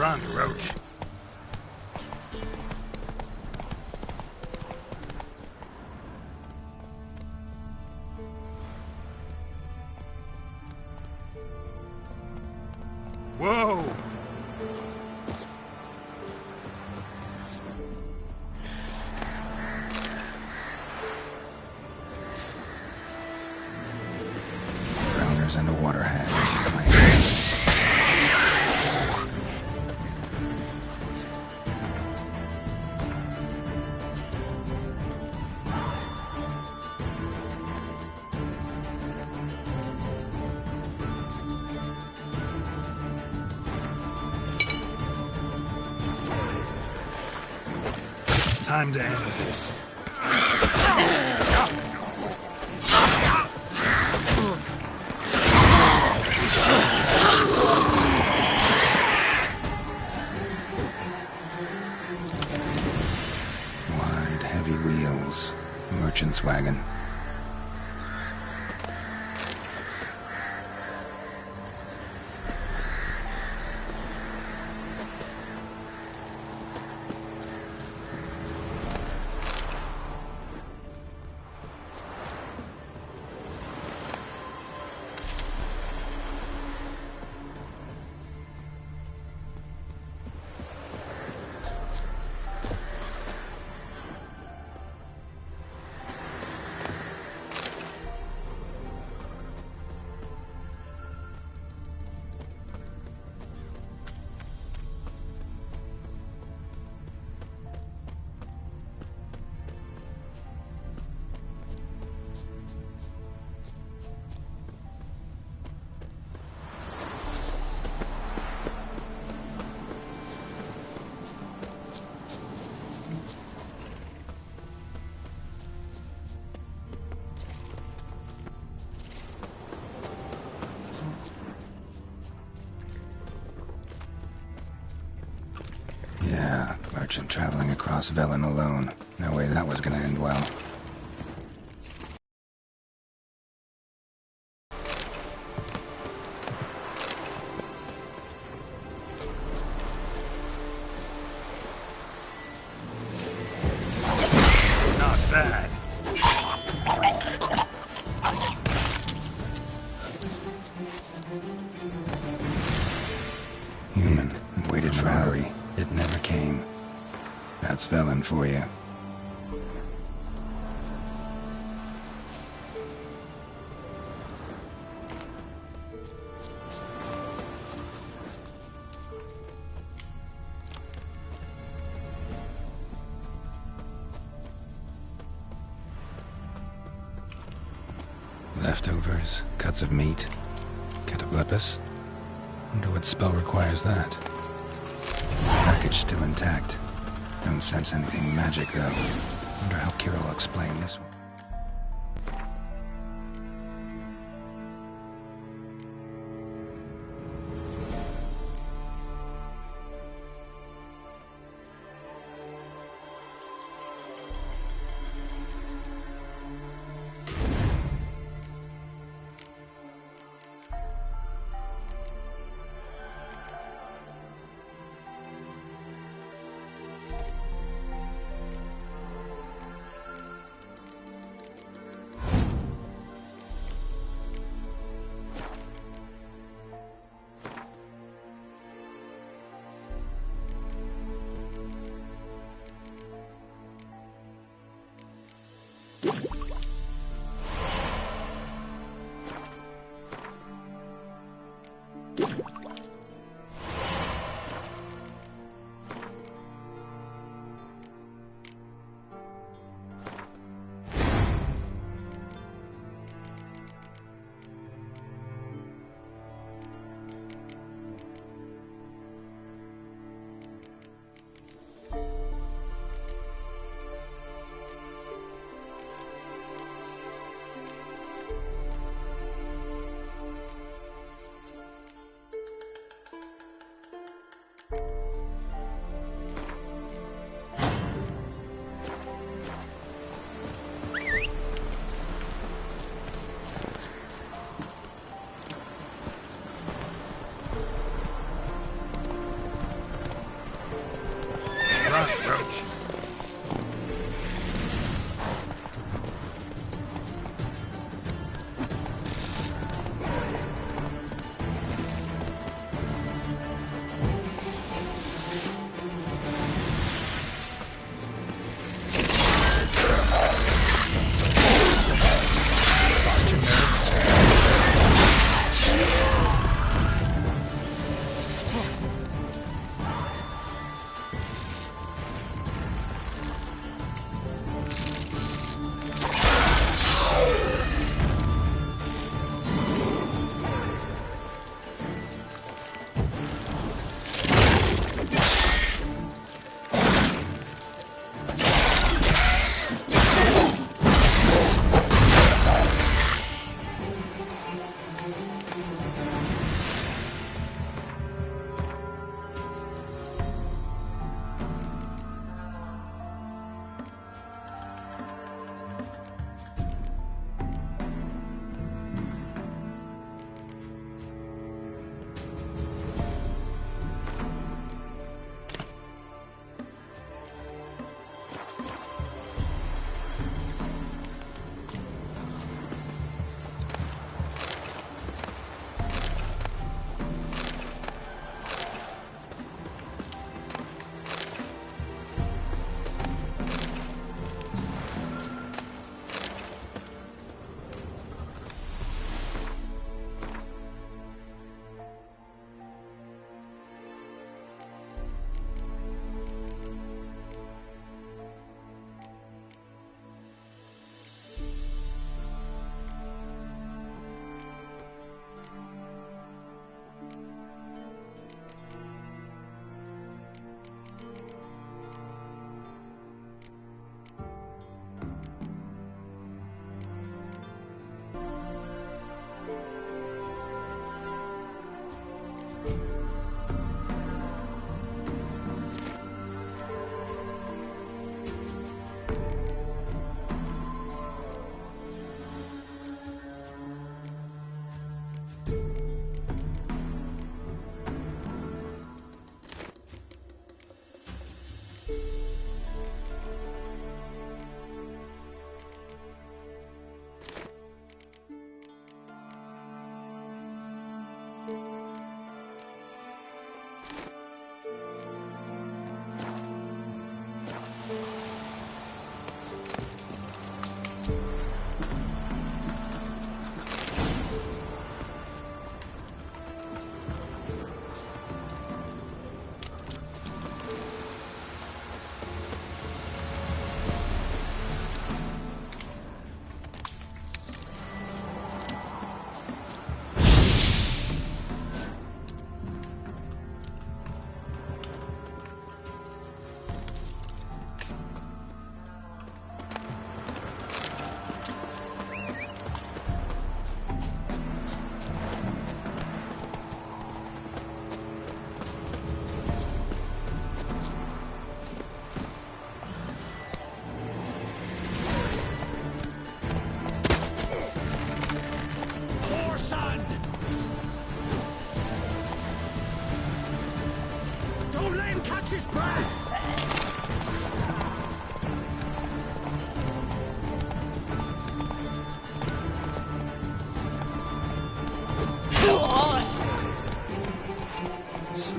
Run, Roach. Whoa! Drowners and a water hag. Time to end this. Wide, heavy wheels. Merchant's wagon. Yeah, merchant traveling across Velen alone. No way that was gonna end well. Not bad. Human, and waited for hurry. It never came. That's Velen for you. Leftovers, cuts of meat, cataplepis. Wonder what spell requires that. Package still intact. Don't sense anything magic though. Wonder how Kira will explain this one.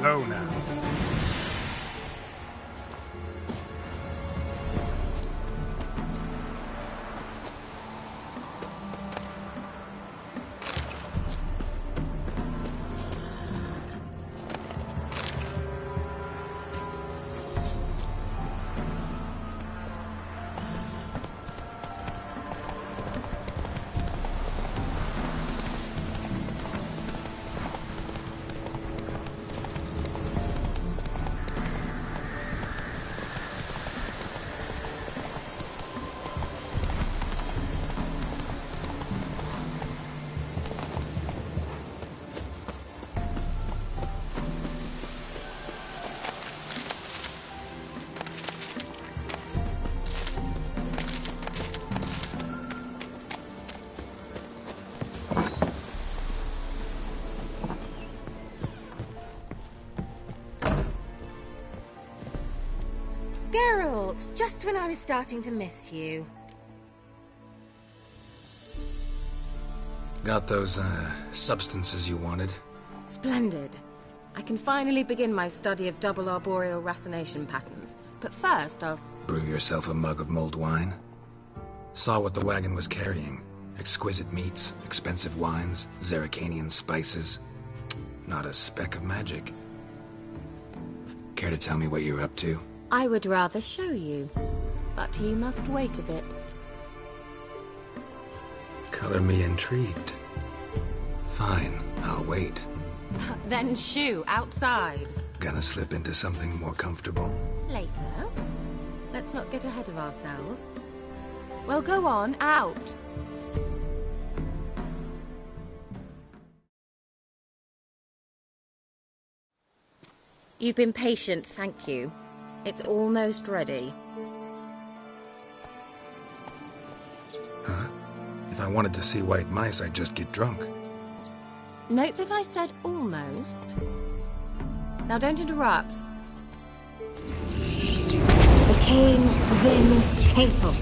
Ho now. Geralt, just when I was starting to miss you. Got those, substances you wanted? Splendid. I can finally begin my study of double arboreal racination patterns. But first, I'll... Brew yourself a mug of mulled wine? Saw what the wagon was carrying. Exquisite meats, expensive wines, Zerrikanian spices. Not a speck of magic. Care to tell me what you're up to? I would rather show you, but you must wait a bit. Color me intrigued. Fine, I'll wait. Then shoo, outside. Gonna slip into something more comfortable? Later. Let's not get ahead of ourselves. Well, go on, out. You've been patient, thank you. It's almost ready. Huh? If I wanted to see white mice, I'd just get drunk. Note that I said almost. Now don't interrupt. The cane Vin Hateful.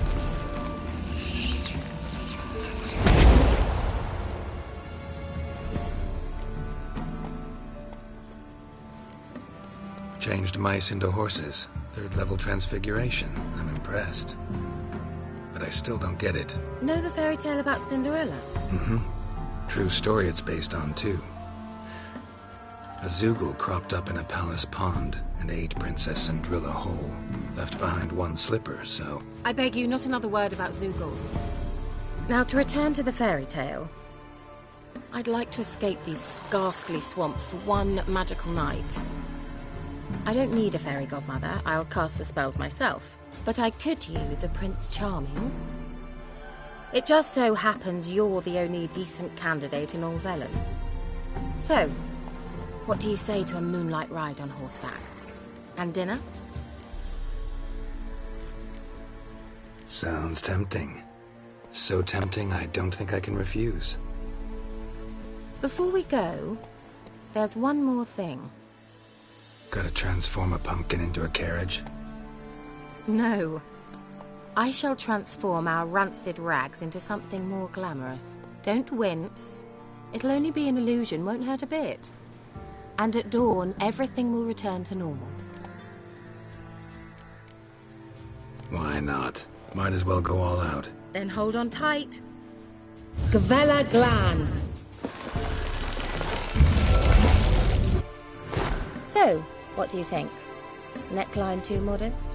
Changed mice into horses. Third-level transfiguration. I'm impressed. But I still don't get it. Know the fairy tale about Cinderella? Mm-hmm. True story it's based on, too. A Zoogle cropped up in a palace pond and ate Princess Cinderella whole. Left behind one slipper, so... I beg you, not another word about Zoogles. Now, to return to the fairy tale. I'd like to escape these ghastly swamps for one magical night. I don't need a fairy godmother, I'll cast the spells myself. But I could use a Prince Charming. It just so happens you're the only decent candidate in all Velen. So, what do you say to a moonlight ride on horseback? And dinner? Sounds tempting. So tempting I don't think I can refuse. Before we go, there's one more thing. Gotta transform a pumpkin into a carriage? No. I shall transform our rancid rags into something more glamorous. Don't wince. It'll only be an illusion, won't hurt a bit. And at dawn, everything will return to normal. Why not? Might as well go all out. Then hold on tight. Gavella Glan. So, what do you think? Neckline too modest?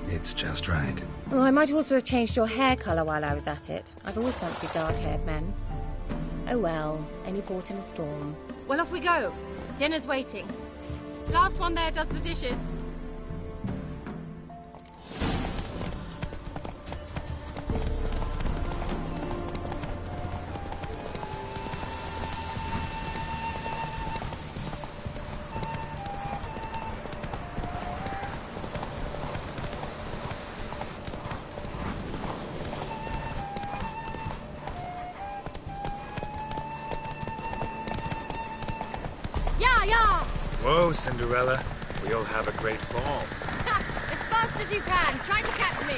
It's just right. Oh, I might also have changed your hair colour while I was at it. I've always fancied dark-haired men. Oh well, any port in a storm. Well, off we go. Dinner's waiting. Last one there does the dishes. Whoa, Cinderella. We'll have a great fall. As fast as you can. Try to catch me.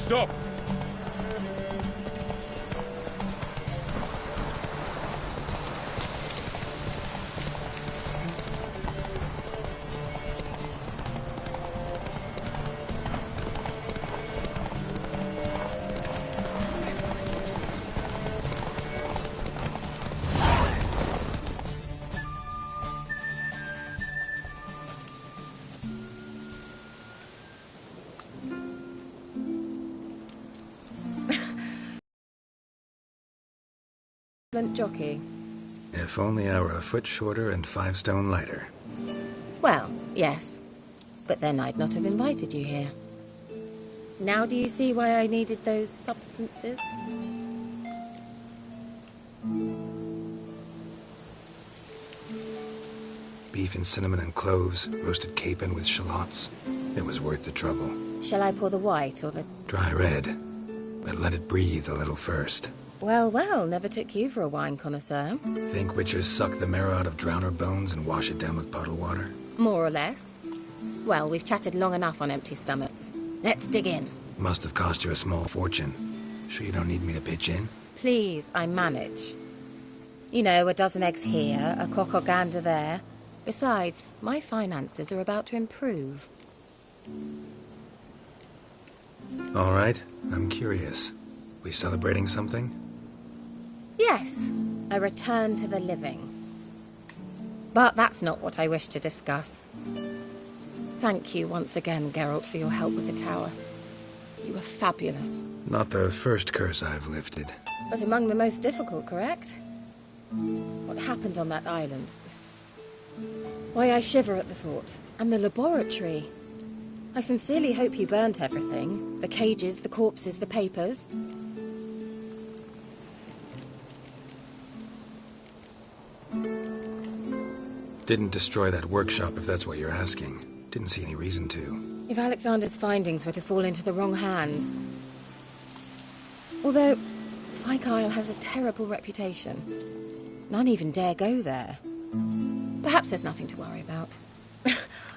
Stop! Jockey. If only I were a foot shorter and 5 stone lighter. Well, yes. But then I'd not have invited you here. Now do you see why I needed those substances? Beef and cinnamon and cloves, roasted capon with shallots. It was worth the trouble. Shall I pour the white or the... Dry red, but let it breathe a little first. Well, well, never took you for a wine connoisseur. Think witchers suck the marrow out of drowner bones and wash it down with puddle water? More or less. Well, we've chatted long enough on empty stomachs. Let's dig in. Must have cost you a small fortune. Sure you don't need me to pitch in? Please, I manage. You know, a dozen eggs here, a cock or gander there. Besides, my finances are about to improve. All right, I'm curious. We celebrating something? Yes, a return to the living. But that's not what I wish to discuss. Thank you once again, Geralt, for your help with the tower. You were fabulous. Not the first curse I've lifted. But among the most difficult, correct? What happened on that island? Why, I shiver at the thought. And the laboratory. I sincerely hope you burnt everything. The cages, the corpses, the papers. Didn't destroy that workshop, if that's what you're asking. Didn't see any reason to. If Alexander's findings were to fall into the wrong hands... Although, Fyke Isle has a terrible reputation. None even dare go there. Perhaps there's nothing to worry about.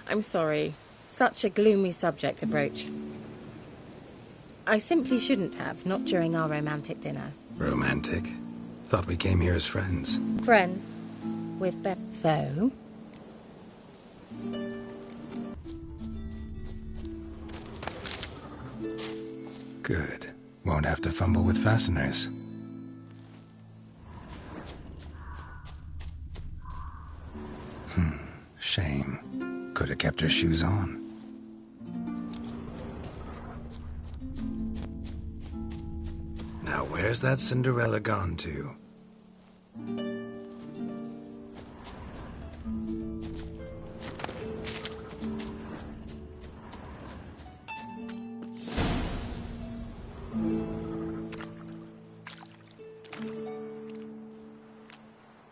I'm sorry. Such a gloomy subject to broach. I simply shouldn't have, not during our romantic dinner. Romantic? Thought we came here as friends. Friends. With Ben. So? Good. Won't have to fumble with fasteners. Shame. Could have kept her shoes on. Now where's that Cinderella gone to?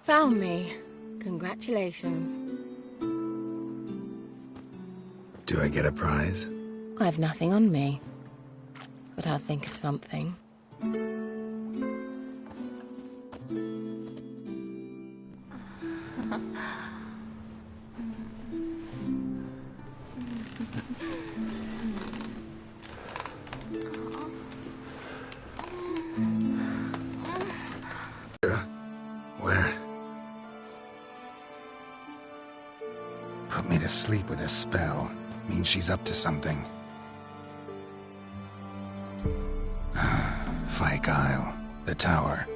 Found me. Congratulations. Do I get a prize? I've nothing on me. But I'll think of something. Where? Put me to sleep with a spell. Means she's up to something. Fyke Isle. The tower.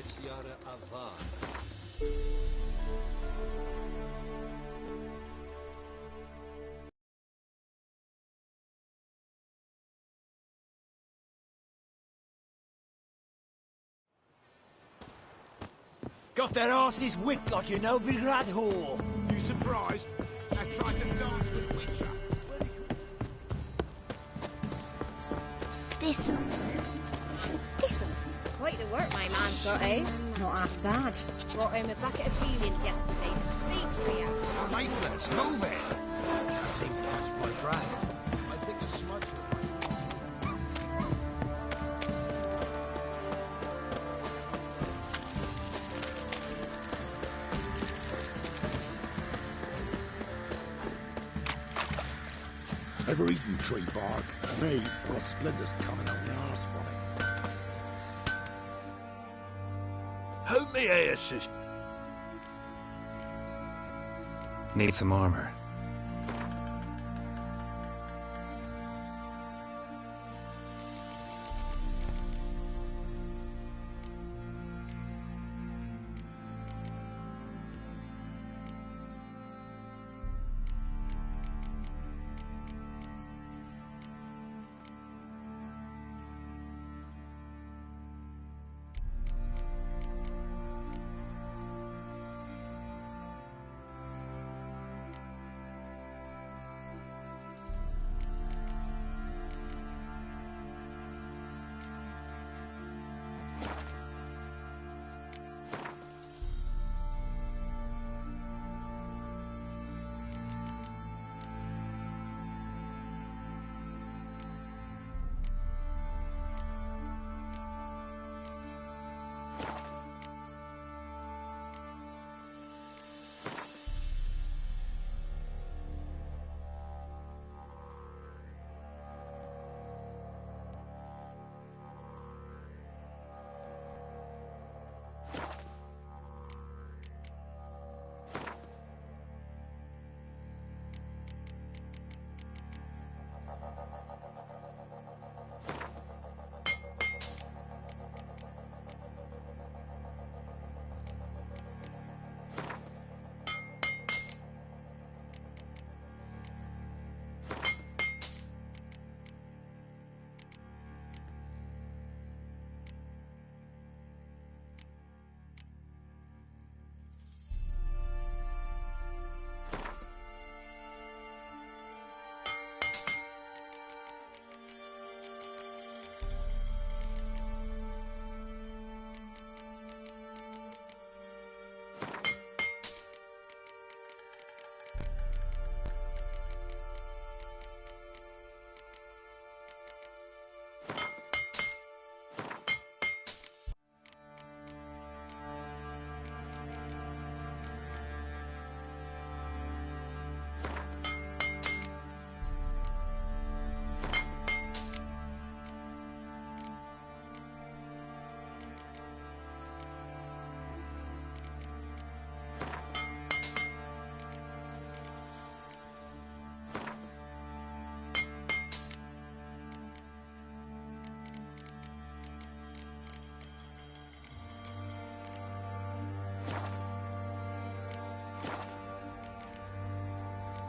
السيارة الظاهر. Got their asses whipped like you know Vigrad whore. You surprised? I tried to dance with Witcher. Thistle. Quite the work my man's got, eh? Not half bad. Brought him a bucket of peelings yesterday. The feast we out. Oh, Mayflies, move it! I seem to catch my breath. I think a smudge. Ever eaten tree bark? Me, got splinters coming out my arse from it. Help me here, sister. Need some armor.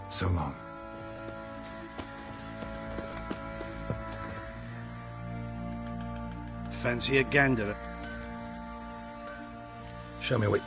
So long. Fancy a gander? Show me what...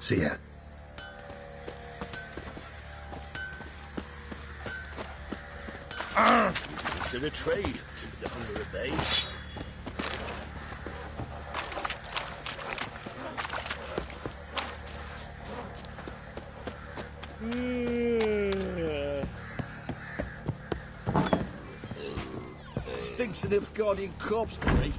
See ya. Did a trade. It was the hunger of babes. Stinks of Nilfgaardian corpse to me.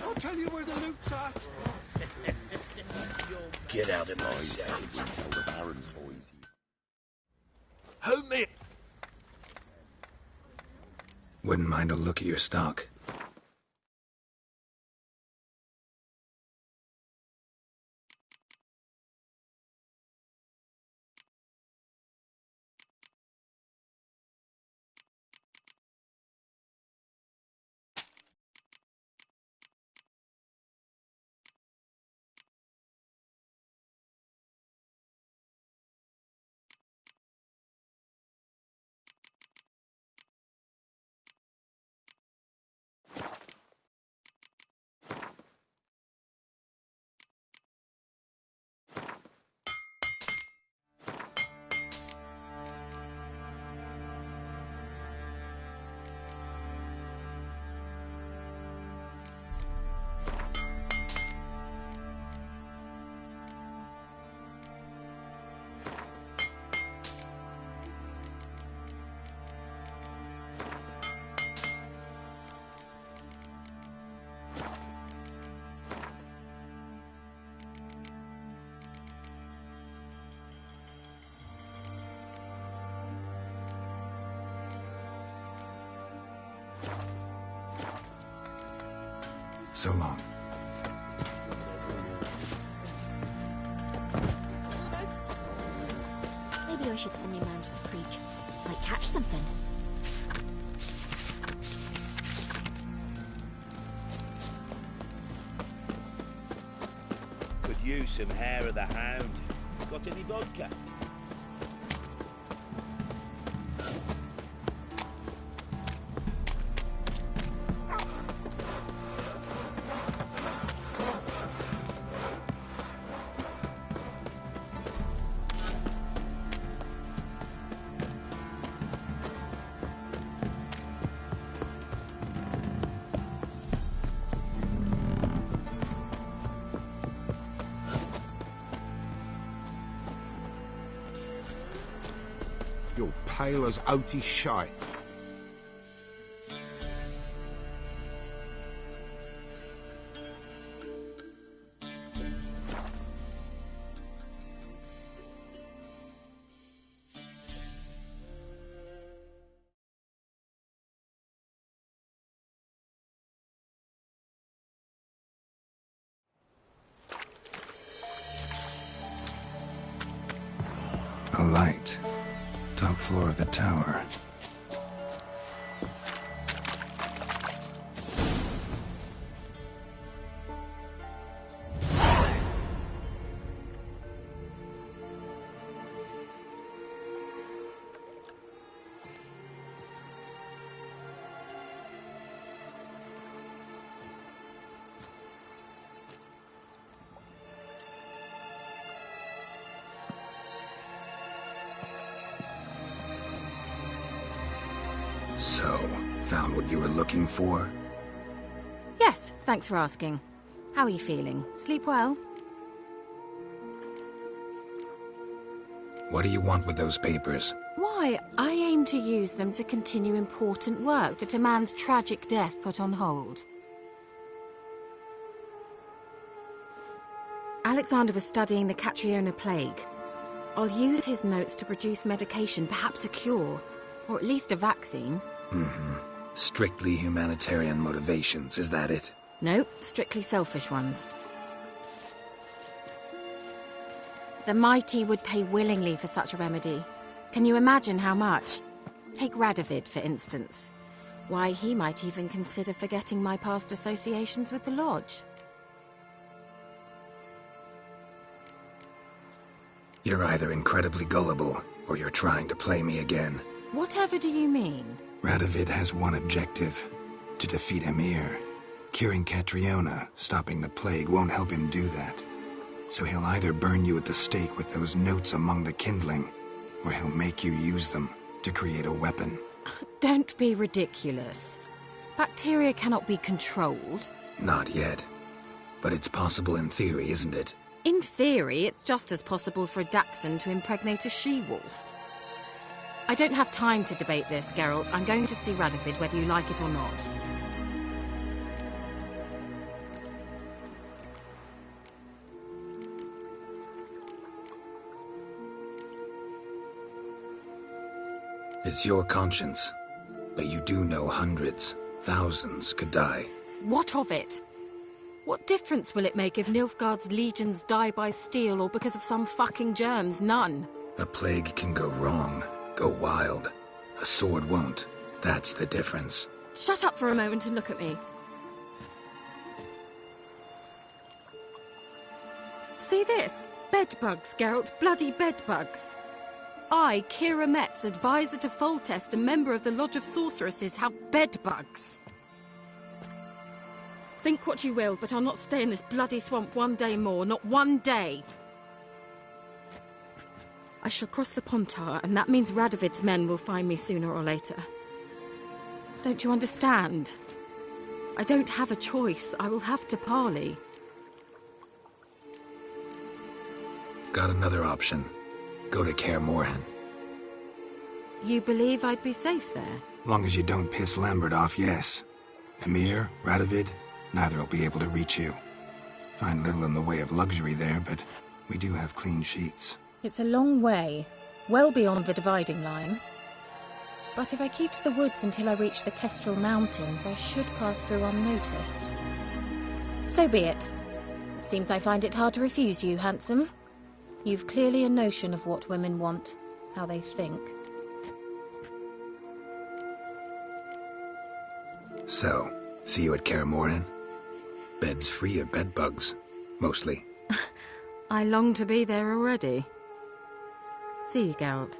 I'll tell you where the loot's at. Get out of my sight. Tell the Baron's boys. Help me! Wouldn't mind a look at your stock. So long. Maybe I should send me round to the creek. Might catch something. Could use some hair of the hound. Got any vodka? You're pale as oaty shite. A light. Top floor of the tower. So, found what you were looking for? Yes, thanks for asking. How are you feeling? Sleep well? What do you want with those papers? Why, I aim to use them to continue important work that a man's tragic death put on hold. Alexander was studying the Catriona plague. I'll use his notes to produce medication, perhaps a cure, or at least a vaccine. Strictly humanitarian motivations, is that it? No, strictly selfish ones. The mighty would pay willingly for such a remedy. Can you imagine how much? Take Radovid, for instance. Why, he might even consider forgetting my past associations with the Lodge. You're either incredibly gullible, or you're trying to play me again. Whatever do you mean? Radovid has one objective: to defeat Emir. Curing Catriona, stopping the plague, won't help him do that. So he'll either burn you at the stake with those notes among the kindling, or he'll make you use them to create a weapon. Don't be ridiculous. Bacteria cannot be controlled. Not yet. But it's possible in theory, isn't it? In theory, it's just as possible for a Dachshund to impregnate a she-wolf. I don't have time to debate this, Geralt. I'm going to see Radovid whether you like it or not. It's your conscience. But you do know hundreds, thousands could die. What of it? What difference will it make if Nilfgaard's legions die by steel or because of some fucking germs? None. A plague can go wrong, go wild. A sword won't. That's the difference. Shut up for a moment and look at me. See this? Bedbugs, Geralt. Bloody bedbugs. I, Kira Metz, advisor to Foltest, a member of the Lodge of Sorceresses, have bedbugs. Think what you will, but I'll not stay in this bloody swamp one day more. Not one day. I shall cross the Pontar, and that means Radovid's men will find me sooner or later. Don't you understand? I don't have a choice. I will have to parley. Got another option. Go to Kaer Morhen. You believe I'd be safe there? Long as you don't piss Lambert off, yes. Emir, Radovid, neither will be able to reach you. Find little in the way of luxury there, but we do have clean sheets. It's a long way, well beyond the dividing line. But if I keep to the woods until I reach the Kestrel Mountains, I should pass through unnoticed. So be it. Seems I find it hard to refuse you, handsome. You've clearly a notion of what women want, how they think. So, see you at Kaer Morhen? Beds free of bedbugs, mostly. I long to be there already. See you, Geralt.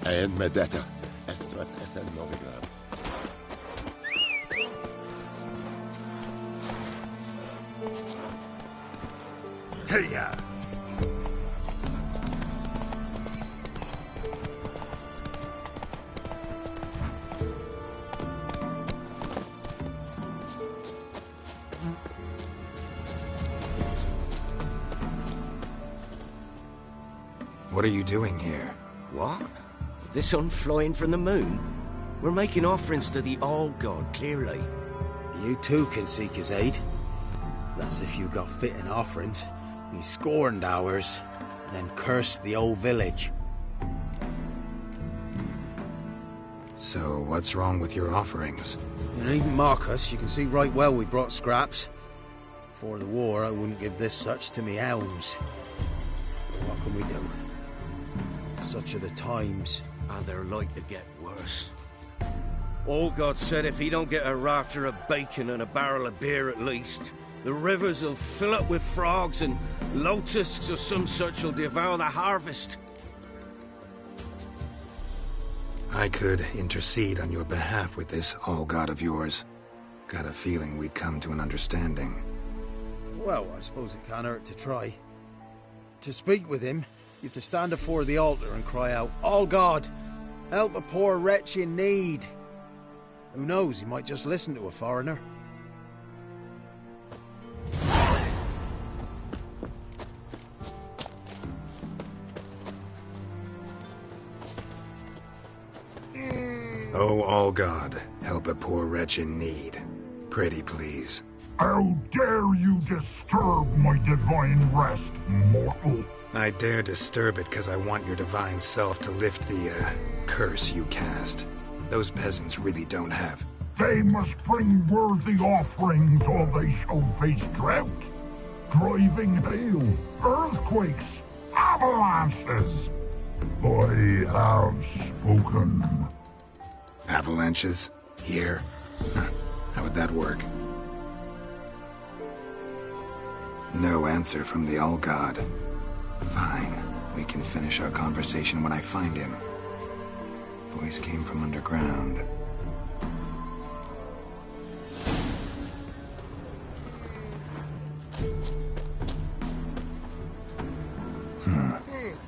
En Medetta. Estrat Essen Novigrad. Hey-ya! What are you doing here? What? The sun flying from the moon? We're making offerings to the All God, clearly. You too can seek his aid. That's if you got fitting offerings. He scorned ours, then cursed the old village. So, what's wrong with your offerings? You needn't mock us. You can see right well we brought scraps. Before the war, I wouldn't give this such to me hounds. But what can we do? Such are the times. And they're like to get worse. Old God said if he don't get a rafter of bacon and a barrel of beer at least, the rivers will fill up with frogs and locusts or some such will devour the harvest. I could intercede on your behalf with this all-god of yours. Got a feeling we'd come to an understanding. Well, I suppose it can't hurt to try. To speak with him, you have to stand before the altar and cry out, "All God, help a poor wretch in need." Who knows, he might just listen to a foreigner. Oh, all God, help a poor wretch in need. Pretty please. How dare you disturb my divine rest, mortal? I dare disturb it because I want your divine self to lift the, curse you cast. Those peasants really don't have. They must bring worthy offerings or they shall face drought, driving hail, earthquakes, avalanches. I have spoken. Avalanches? Here? How would that work? No answer from the All-God. Fine. We can finish our conversation when I find him. Voice came from underground.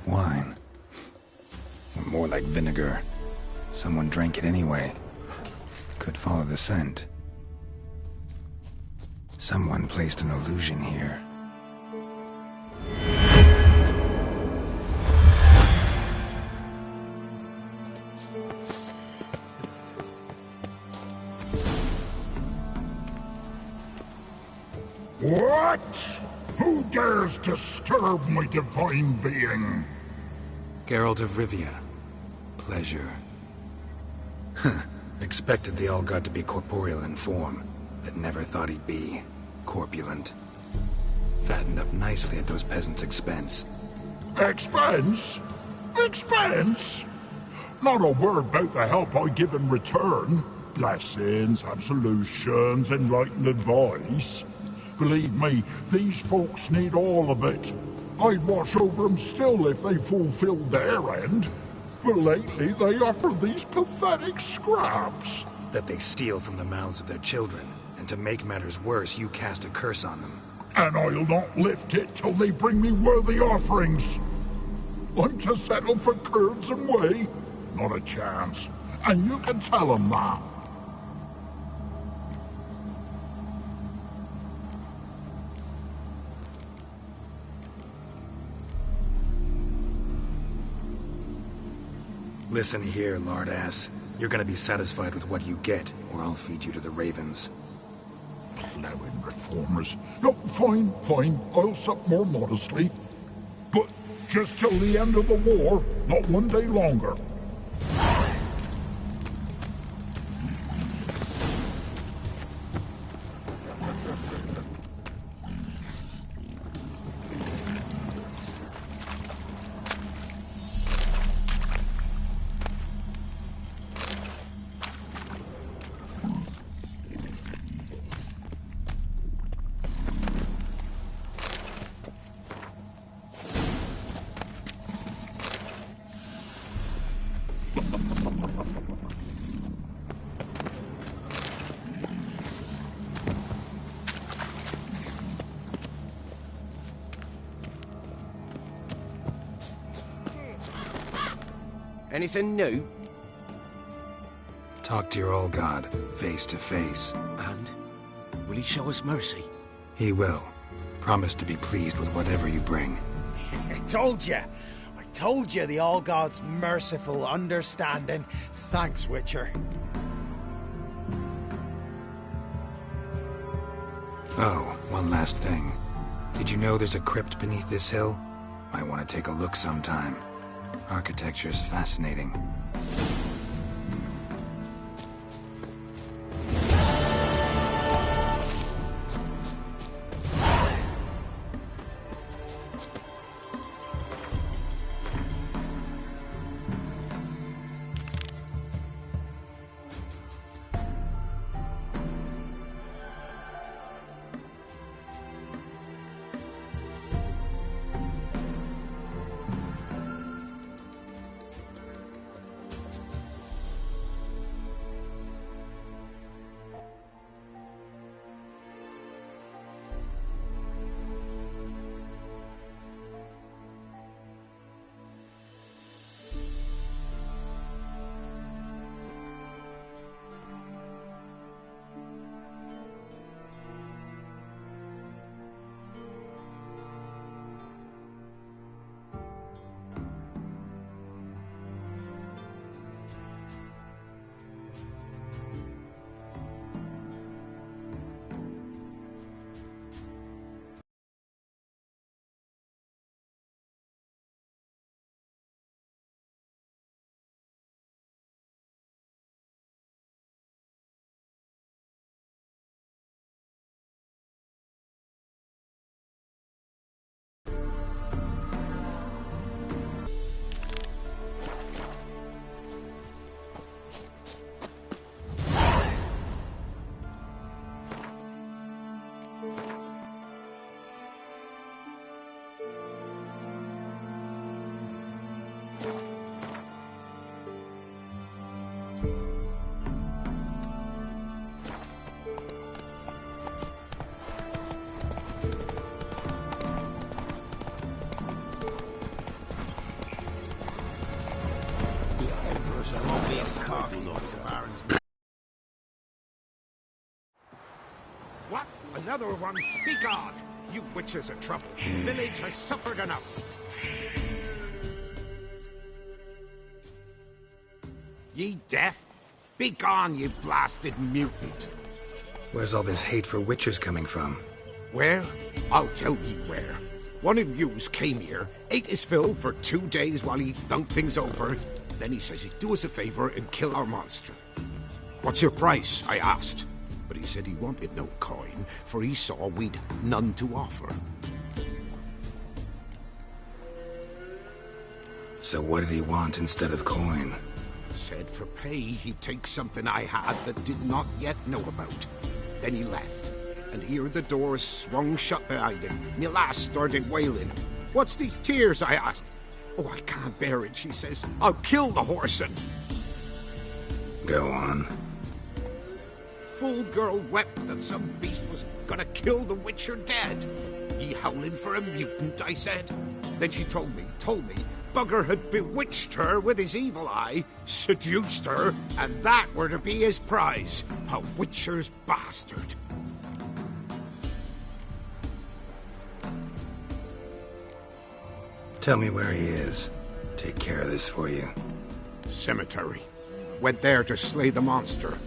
Wine. Or more like vinegar. Someone drank it anyway. Could follow the scent. Someone placed an illusion here. What? Who dares disturb my divine being? Geralt of Rivia. Pleasure. Expected the All-God to be corporeal in form, but never thought he'd be corpulent. Fattened up nicely at those peasants' expense. Expense? Expense? Not a word about the help I give in return. Blessings, absolutions, enlightened advice. Believe me, these folks need all of it. I'd watch over them still if they fulfilled their end. But lately they offer these pathetic scraps. That they steal from the mouths of their children, and to make matters worse, you cast a curse on them. And I'll not lift it till they bring me worthy offerings. I'm to settle for curds and whey? Not a chance. And you can tell them that. Listen here, lardass. You're gonna be satisfied with what you get, or I'll feed you to the ravens. Plowing reformers. No, fine, fine. I'll sup more modestly. But just till the end of the war, not one day longer. Anything new? Talk to your All-God, face to face. And? Will he show us mercy? He will. Promise to be pleased with whatever you bring. I told you the All-God's merciful, understanding. Thanks, Witcher. Oh, one last thing. Did you know there's a crypt beneath this hill? Might want to take a look sometime. Architecture's fascinating. What? Another one? Begone! You witches are trouble. The village has suffered enough. Ye deaf? Begone, you blasted mutant! Where's all this hate for witchers coming from? Where? I'll tell ye where. One of yous came here, ate his fill for 2 days while he thunked things over. Then he says he'd do us a favor and kill our monster. What's your price? I asked. But he said he wanted no coin, for he saw we'd none to offer. So what did he want instead of coin? Said for pay he'd take something I had that did not yet know about. Then he left, and here the doors swung shut behind him. Me lass started wailing. What's these tears? I asked. Oh, I can't bear it, she says. I'll kill the whoreson. Go on. Full girl wept that some beast was gonna kill the witcher dead. Ye howling for a mutant, I said. Then she told me, Bugger had bewitched her with his evil eye, seduced her, and that were to be his prize, a witcher's bastard. Tell me where he is. Take care of this for you. Cemetery. Went there to slay the monster.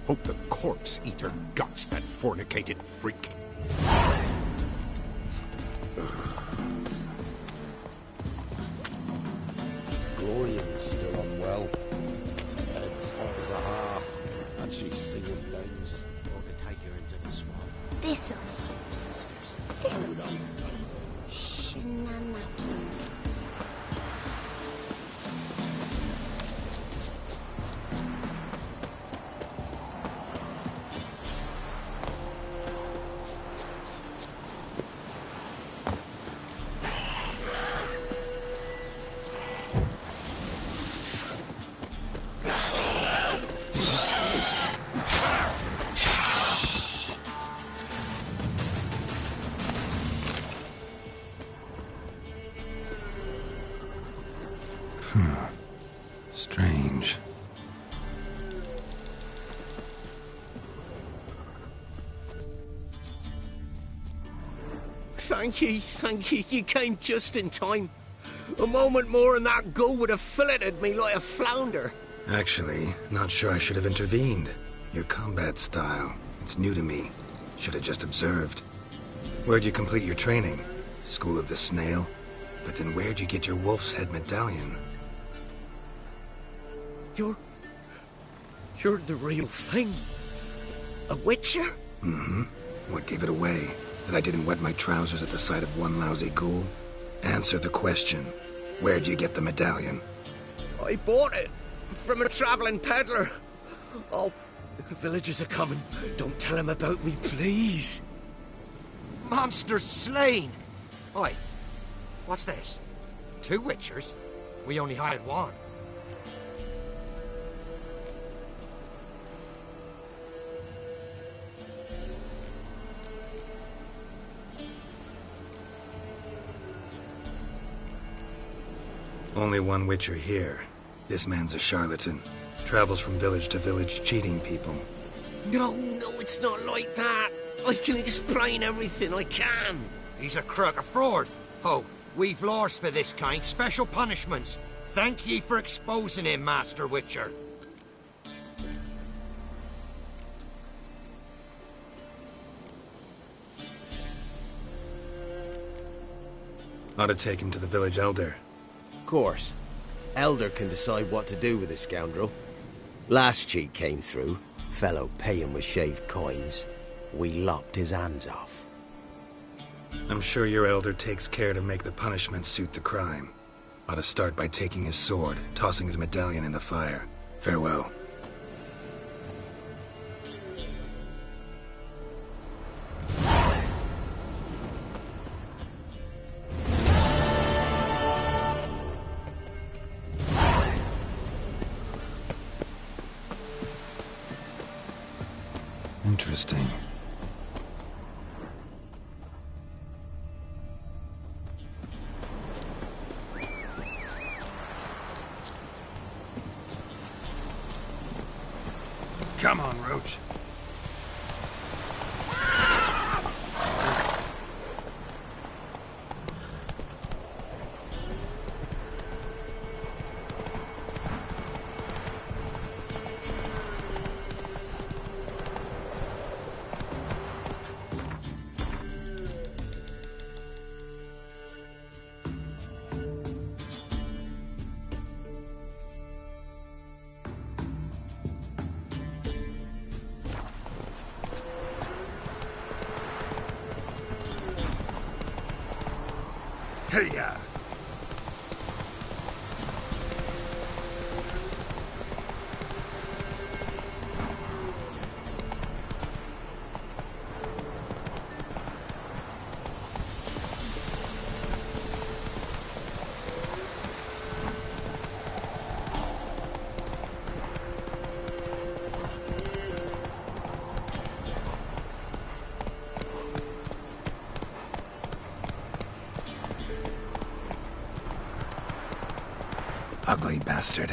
Hope the corpse eater guts that fornicated freak. Gloria is still unwell. Head's hot as a half, and she's singing names. Or to take her into the swamp. Thistle. Sisters. Thistle. Shenanaki. Strange. Thank you. You came just in time. A moment more and that gull would have filleted me like a flounder. Actually, not sure I should have intervened. Your combat style, it's new to me. Should have just observed. Where'd you complete your training? School of the Snail? But then where'd you get your wolf's head medallion? You're the real thing. A witcher? Mm-hmm. What gave it away? That I didn't wet my trousers at the sight of one lousy ghoul? Answer the question. Where'd you get the medallion? I bought it from a traveling peddler. Oh, the villagers are coming. Don't tell them about me, please. Monsters slain! Oi, what's this? 2 witchers? We only hired one. Only one witcher here. This man's a charlatan. Travels from village to village cheating people. No, it's not like that. I can explain everything, I can. He's a crook, a fraud. Oh, we've laws for this kind, special punishments. Thank ye for exposing him, Master Witcher. Ought to take him to the village elder. Of course. Elder can decide what to do with the scoundrel. Last cheat came through. Fellow paying with shaved coins. We lopped his hands off. I'm sure your elder takes care to make the punishment suit the crime. Ought to start by taking his sword, tossing his medallion in the fire. Farewell. Interesting. Come on, Roach. Hey-ya! Ugly bastard.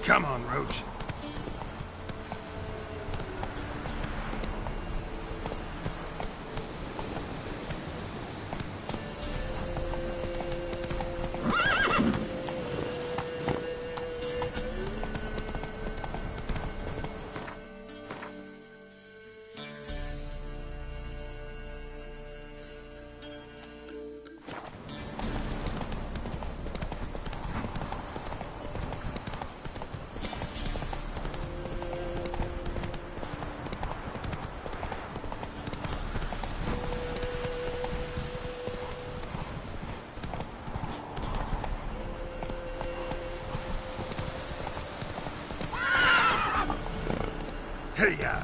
Come on, Roach. Hey-ya!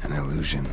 An illusion.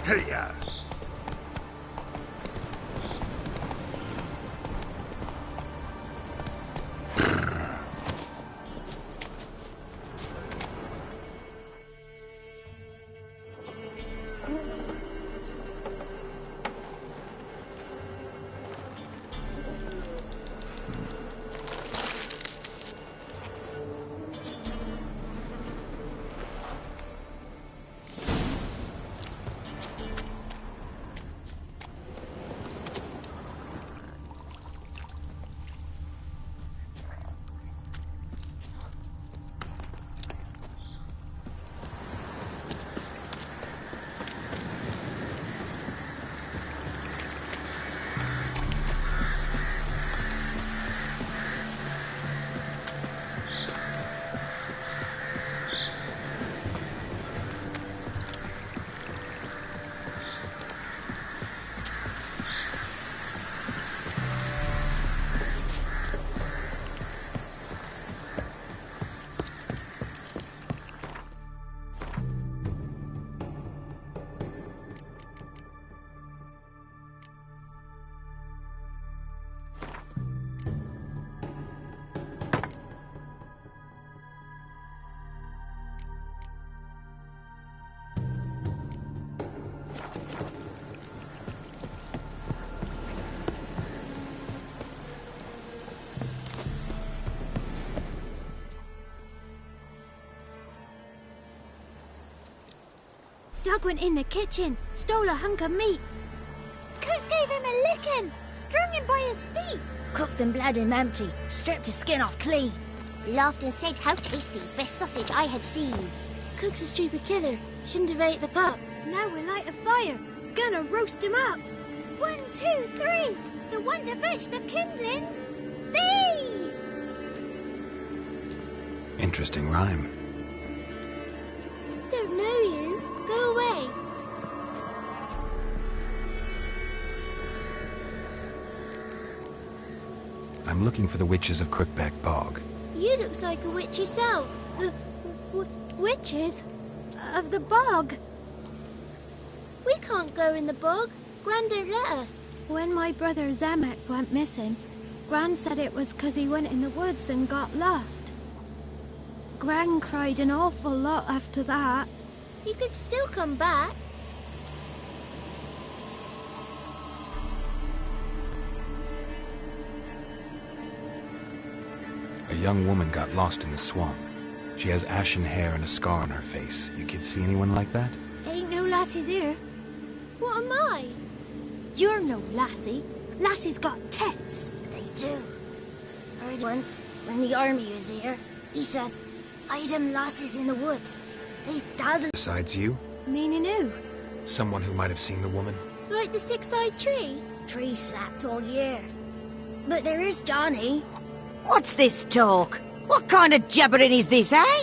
Hey, ya! Doug went in the kitchen, stole a hunk of meat. Cook gave him a licking, strung him by his feet. Cooked them blood and empty, stripped his skin off clean. Laughed and said, "How tasty, best sausage I have seen." Cook's a stupid killer, shouldn't have ate the pup. Now we'll light a fire, gonna roast him up. 1, 2, 3, the one to fetch the kindlings. Thee! Interesting rhyme. Don't know you. Go away. I'm looking for the witches of Crookback Bog. You looks like a witch yourself. Witches? Of the bog? We can't go in the bog. Gran don't let us. When my brother Zemek went missing, Gran said it was 'cause he went in the woods and got lost. Gran cried an awful lot after that. He could still come back. A young woman got lost in the swamp. She has ashen hair and a scar on her face. You kids see anyone like that? Ain't no lassies here. What am I? You're no lassie. Lassies got tits. They do. Heard once, when the army was here, he says, "Hide them lasses in the woods. These dazzle." Besides you? Meaning who? Someone who might have seen the woman? Like the six-eyed tree? Tree slapped all year. But there is Johnny. What's this talk? What kind of jabbering is this, eh?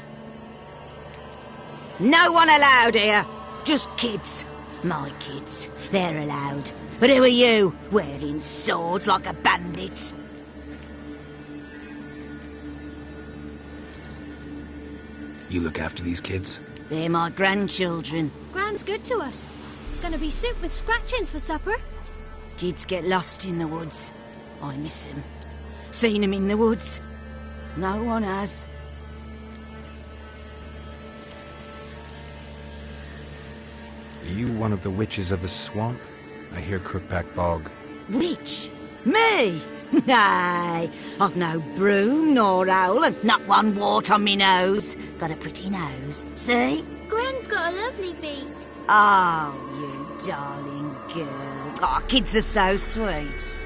No one allowed here. Just kids. My kids. They're allowed. But who are you, wearing swords like a bandit? You look after these kids? They're my grandchildren. Gran's good to us. Gonna be soup with scratchings for supper. Kids get lost in the woods. I miss them. Seen them in the woods. No one has. Are you one of the witches of the swamp? I hear Crookback Bog. Witch? Me? Nay, I've no broom nor owl and not one wart on me nose. Got a pretty nose, see? Gran's got a lovely beak. Oh, you darling girl. Oh, kids are so sweet.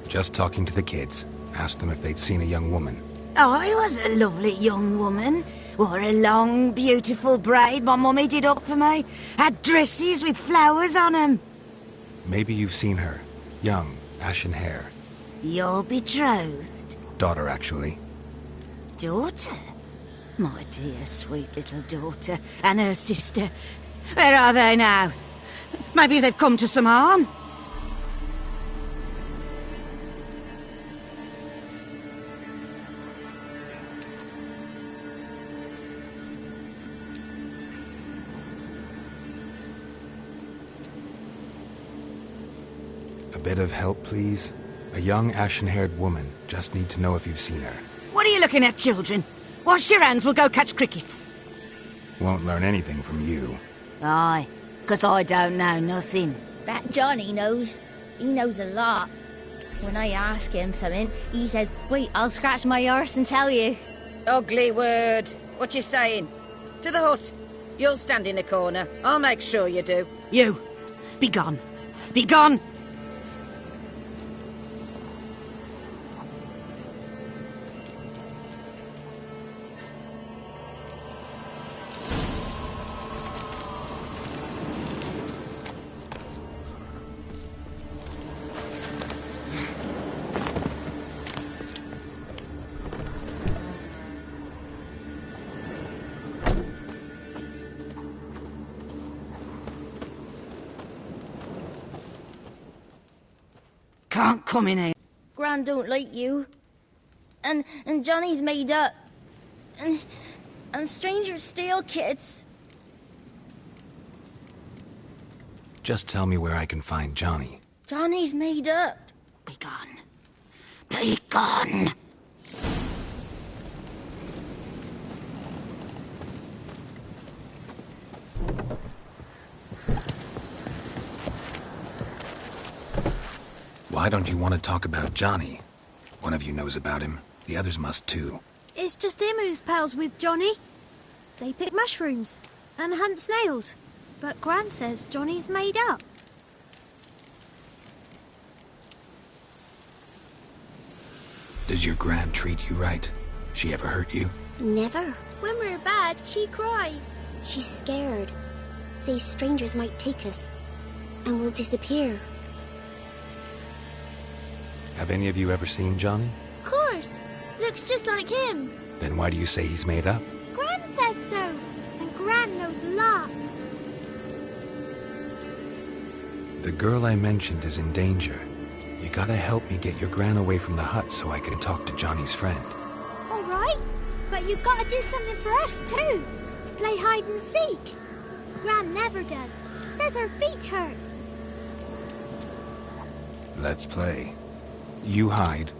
Just talking to the kids. Asked them if they'd seen a young woman. I was a lovely young woman. Wore a long, beautiful braid my mummy did up for me. Had dresses with flowers on 'em. Maybe you've seen her. Young, ashen hair. You're betrothed? Daughter, actually. Daughter? My dear, sweet little daughter. And her sister. Where are they now? Maybe they've come to some harm? A bit of help, please? A young ashen-haired woman. Just need to know if you've seen her. What are you looking at, children? Wash your hands, we'll go catch crickets. Won't learn anything from you. Aye, 'cause I don't know nothing. That Johnny knows. He knows a lot. When I ask him something, he says, wait, I'll scratch my arse and tell you. Ugly word. What you saying? To the hut. You'll stand in a corner. I'll make sure you do. You, be gone. Be gone! Can't come in here. Gran don't like you. And Johnny's made up. And strangers steal kids. Just tell me where I can find Johnny. Johnny's made up. Be gone. Be gone! Why don't you want to talk about Johnny? One of you knows about him. The others must too. It's just him who's pals with Johnny. They pick mushrooms and hunt snails. But Gran says Johnny's made up. Does your Gran treat you right? She ever hurt you? Never. When we're bad, she cries. She's scared. Says strangers might take us. And we'll disappear. Have any of you ever seen Johnny? Of course. Looks just like him. Then why do you say he's made up? Gran says so. And Gran knows lots. The girl I mentioned is in danger. You gotta help me get your Gran away from the hut so I can talk to Johnny's friend. All right. But you've got to do something for us too. Play hide and seek. Gran never does. Says her feet hurt. Let's play. You hide,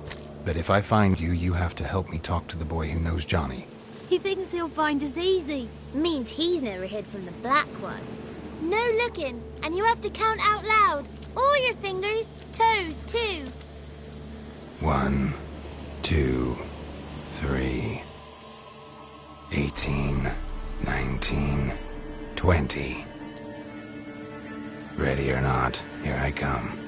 but if I find you, you have to help me talk to the boy who knows Johnny. He thinks he'll find us easy. Means he's never hid from the black ones. No looking, and you have to count out loud. All your fingers, toes too. 1, 2, 3, 18, 19, 20. Ready or not, here I come.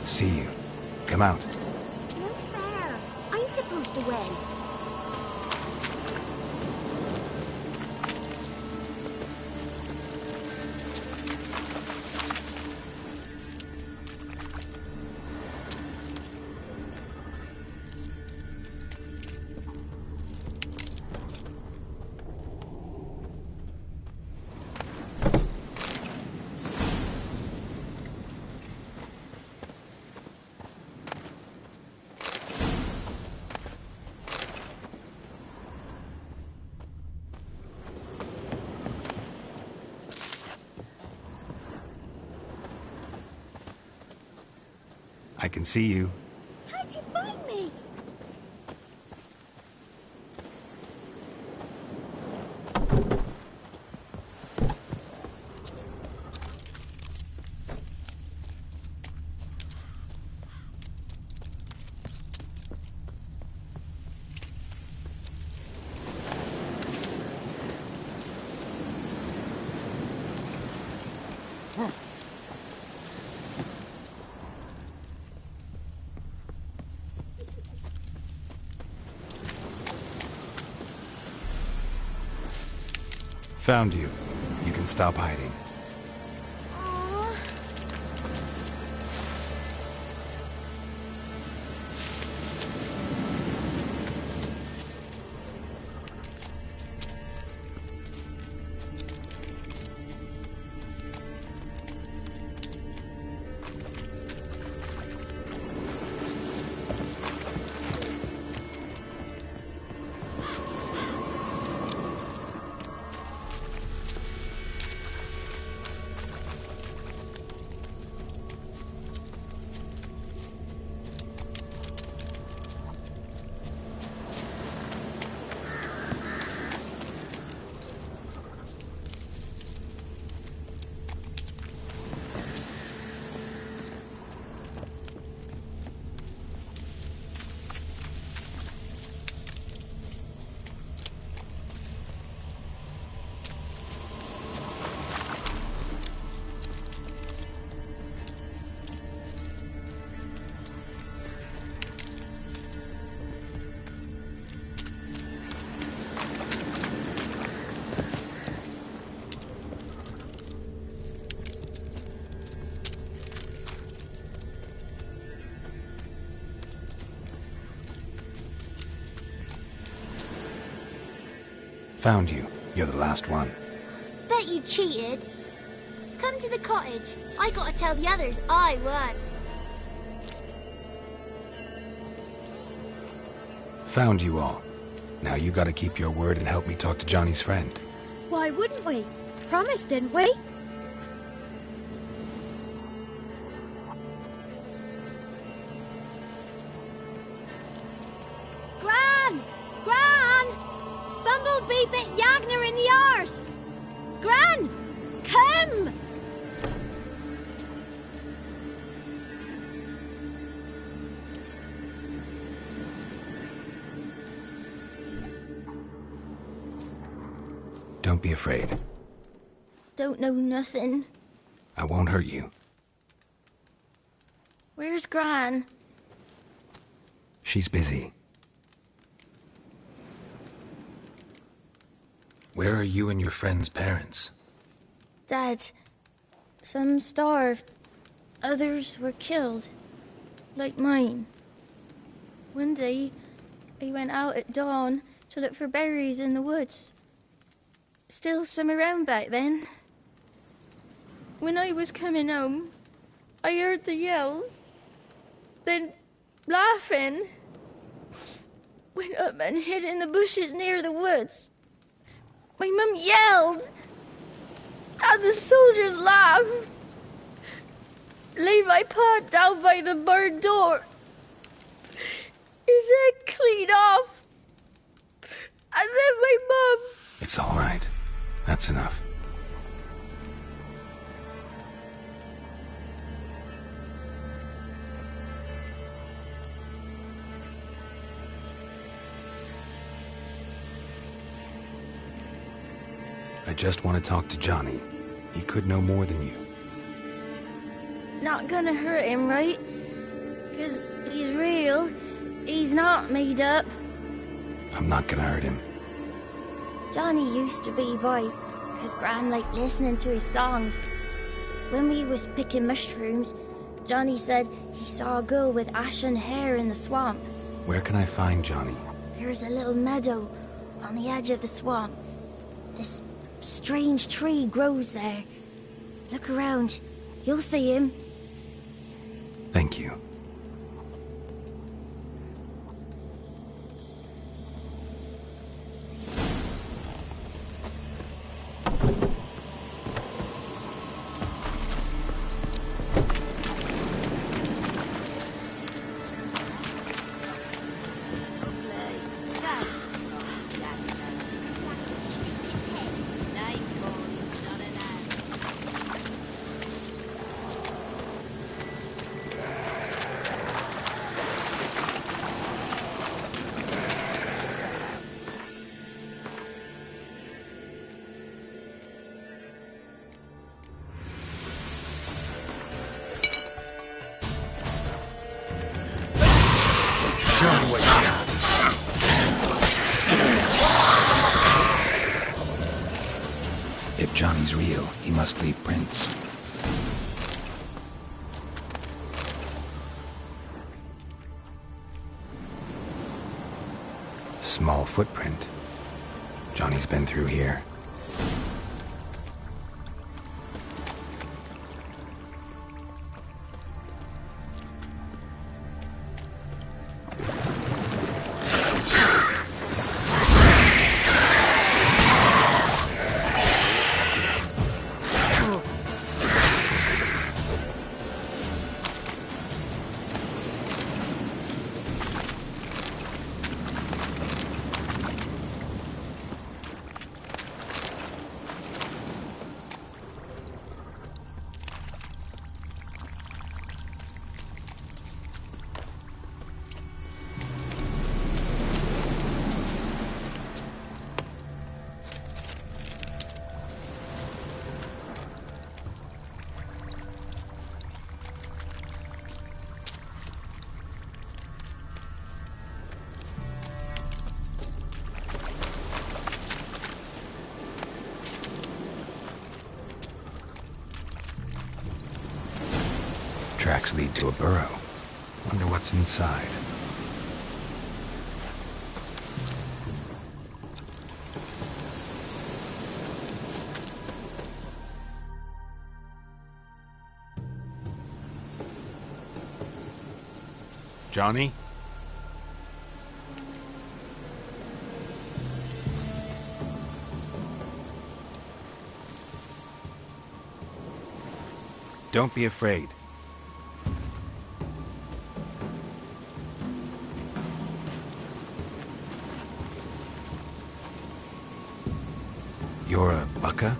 See you. Come out. No fair. I'm supposed to win. I can see you. How'd you find me? Found you. You can stop hiding. Found you. You're the last one. Bet you cheated. Come to the cottage. I gotta tell the others I won. Found you all. Now you gotta keep your word and help me talk to Johnny's friend. Why wouldn't we? Promised, didn't we? Gran! Gran! Bumblebee bit Yagner in the arse! Gran! Come! Don't be afraid. Don't know nothing. I won't hurt you. Where's Gran? She's busy. Where are you and your friend's parents? Dad. Some starved. Others were killed. Like mine. One day, I went out at dawn to look for berries in the woods. Still some around back then. When I was coming home, I heard the yells. Then, laughing, went up and hid in the bushes near the woods. My mum yelled, and the soldiers laughed. Laid my pa down by the barn door. His head clean off. And then my mum... It's all right. That's enough. I just want to talk to Johnny. He could know more than you. Not gonna hurt him, right? 'Cause he's real. He's not made up. I'm not gonna hurt him. Johnny used to be boy, 'cause Gran liked listening to his songs. When we was picking mushrooms, Johnny said he saw a girl with ashen hair in the swamp. Where can I find Johnny? There's a little meadow on the edge of the swamp. This strange tree grows there. Look around. You'll see him. Thank you. Johnny's real, he must leave prints. Small footprint. Johnny's been through here. Tracks lead to a burrow. Wonder what's inside. Johnny? Don't be afraid. You're a Bucka?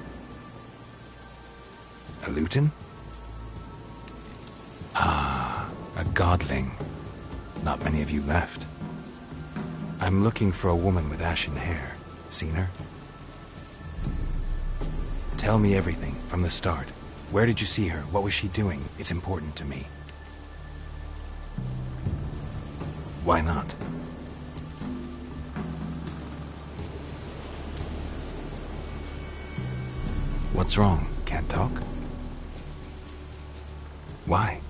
A Luton? Ah, a godling. Not many of you left. I'm looking for a woman with ashen hair. Seen her? Tell me everything, from the start. Where did you see her? What was she doing? It's important to me. Why not? What's wrong? Can't talk? Why?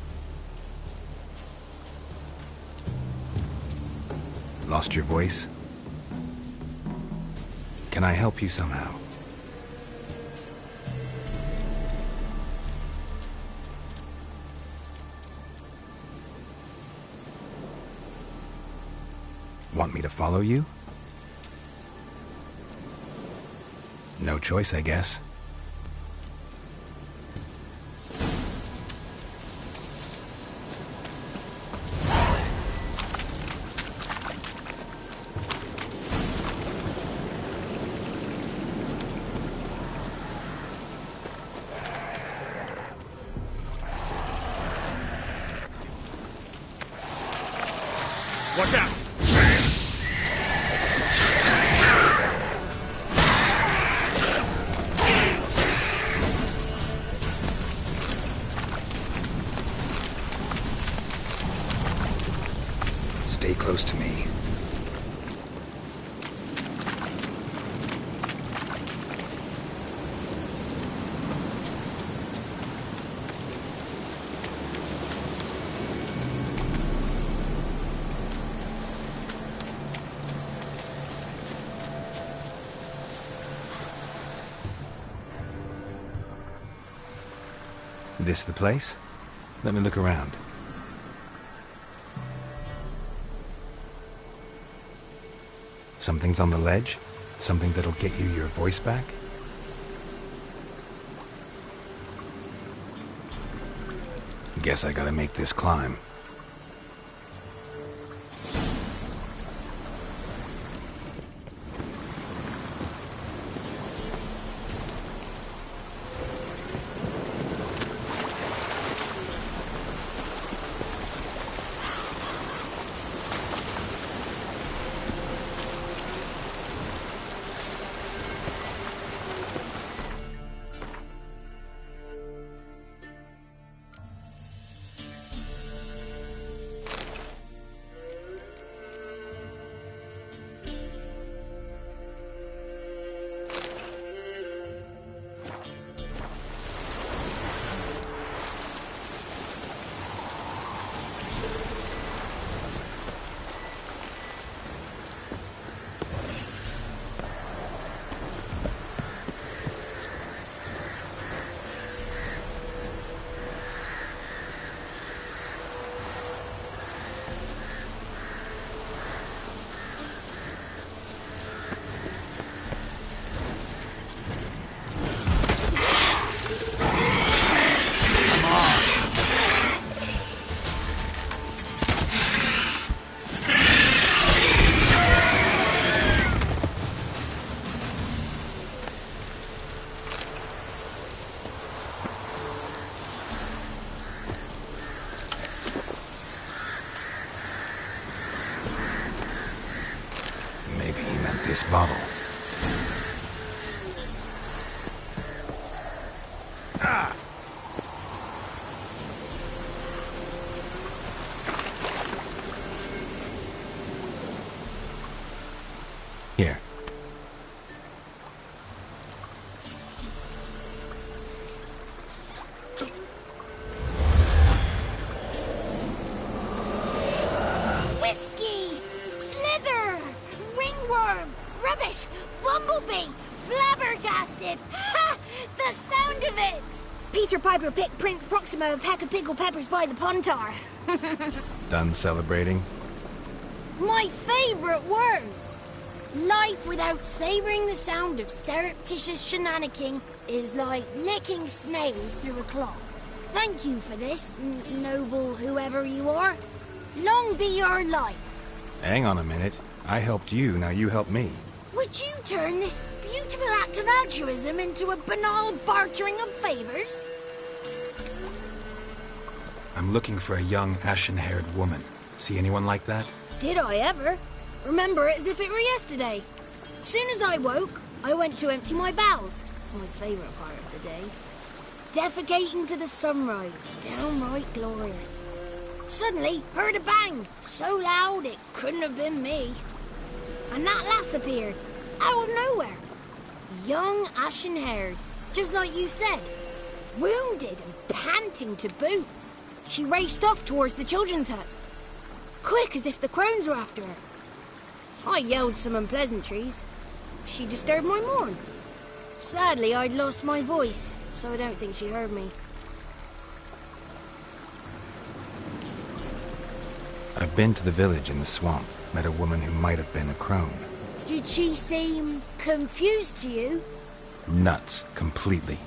Lost your voice? Can I help you somehow? Want me to follow you? No choice, I guess. Watch out! Stay close to me. This the place? Let me look around. Something's on the ledge? Something that'll get you your voice back? Guess I gotta make this climb. this bottle. Ah! Here. Whiskey! Slither! Ringworm! Rubbish! Bumblebee! Flabbergasted! Ha! The sound of it! Peter Piper picked Prince Proximo a pack of pickled peppers by the Pontar. Done celebrating? My favourite words! Life without savouring the sound of surreptitious shenanigans is like licking snails through a cloth. Thank you for this, noble whoever you are. Long be your life. Hang on a minute. I helped you, now you help me. Would you turn this beautiful act of altruism into a banal bartering of favours? I'm looking for a young, ashen-haired woman. See anyone like that? Did I ever? Remember it as if it were yesterday. Soon as I woke, I went to empty my bowels. My favourite part of the day. Defecating to the sunrise. Downright glorious. Suddenly, heard a bang. So loud it couldn't have been me. And that lass appeared. Out of nowhere. Young, ashen-haired. Just like you said. Wounded and panting to boot. She raced off towards the children's huts. Quick as if the crones were after her. I yelled some unpleasantries. She disturbed my morn. Sadly, I'd lost my voice, so I don't think she heard me. I've been to the village in the swamp. Met a woman who might have been a crone. Did she seem confused to you? Nuts, completely.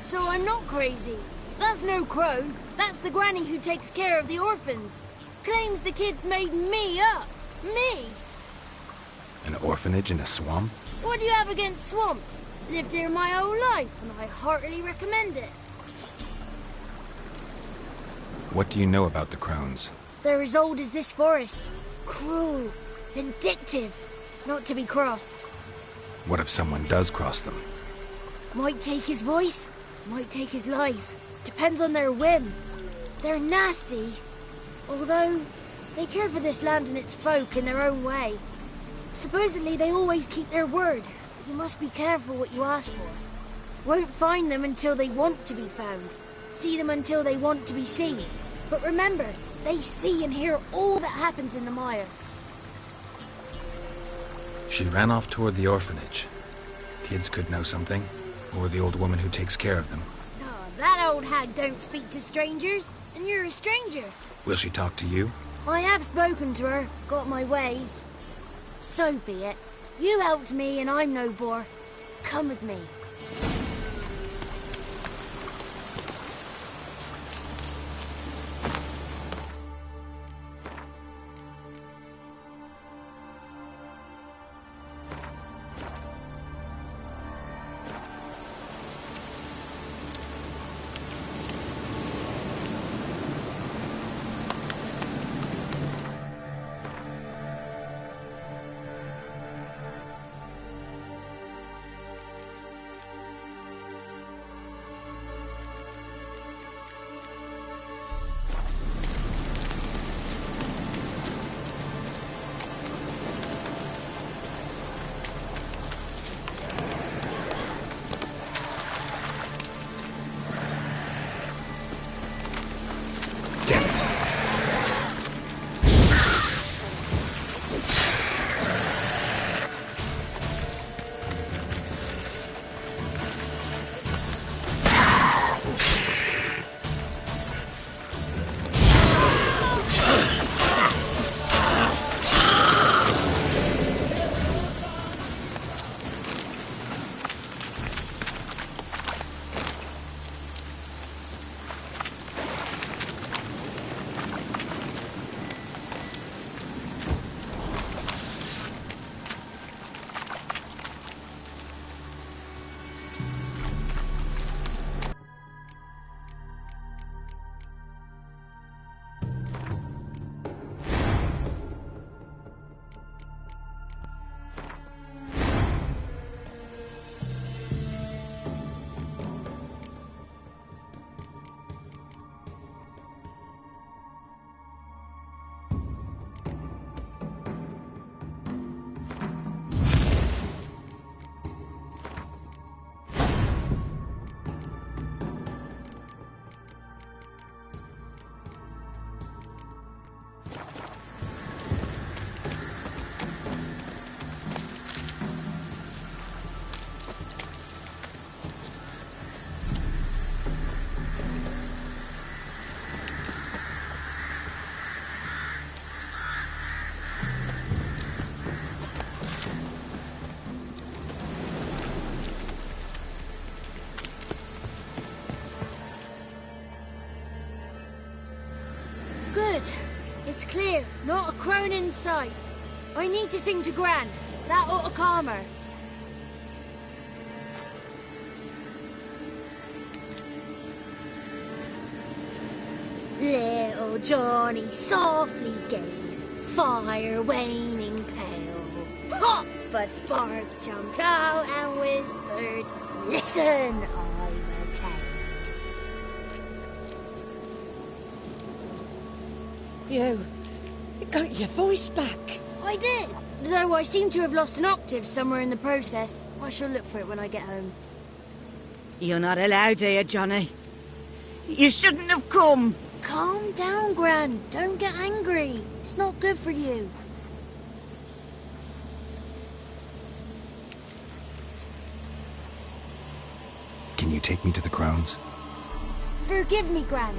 So I'm not crazy. That's no crone. That's the granny who takes care of the orphans. Claims the kids made me up. Me. An orphanage in a swamp? What do you have against swamps? Lived here my whole life, and I heartily recommend it. What do you know about the crones? They're as old as this forest. Cruel, vindictive, not to be crossed. What if someone does cross them? Might take his voice, might take his life. Depends on their whim. They're nasty, although they care for this land and its folk in their own way. Supposedly they always keep their word. You must be careful what you ask for. Won't find them until they want to be found. See them until they want to be seen. But remember, they see and hear all that happens in the mire. She ran off toward the orphanage. Kids could know something, or the old woman who takes care of them. Oh, that old hag don't speak to strangers, and you're a stranger. Will she talk to you? I have spoken to her, got my ways. So be it. You helped me and I'm no bore. Come with me. It's clear, not a crone in sight. I need to sing to Gran. That ought to calm her. Little Johnny softly gazed, fire waning pale. Pop! A spark jumped out and whispered, "Listen, I'm a tale." You got your voice back. I did, though I seem to have lost an octave somewhere in the process. I shall look for it when I get home. You're not allowed here, Johnny. You shouldn't have come. Calm down, Gran. Don't get angry. It's not good for you. Can you take me to the Crones? Forgive me, Gran,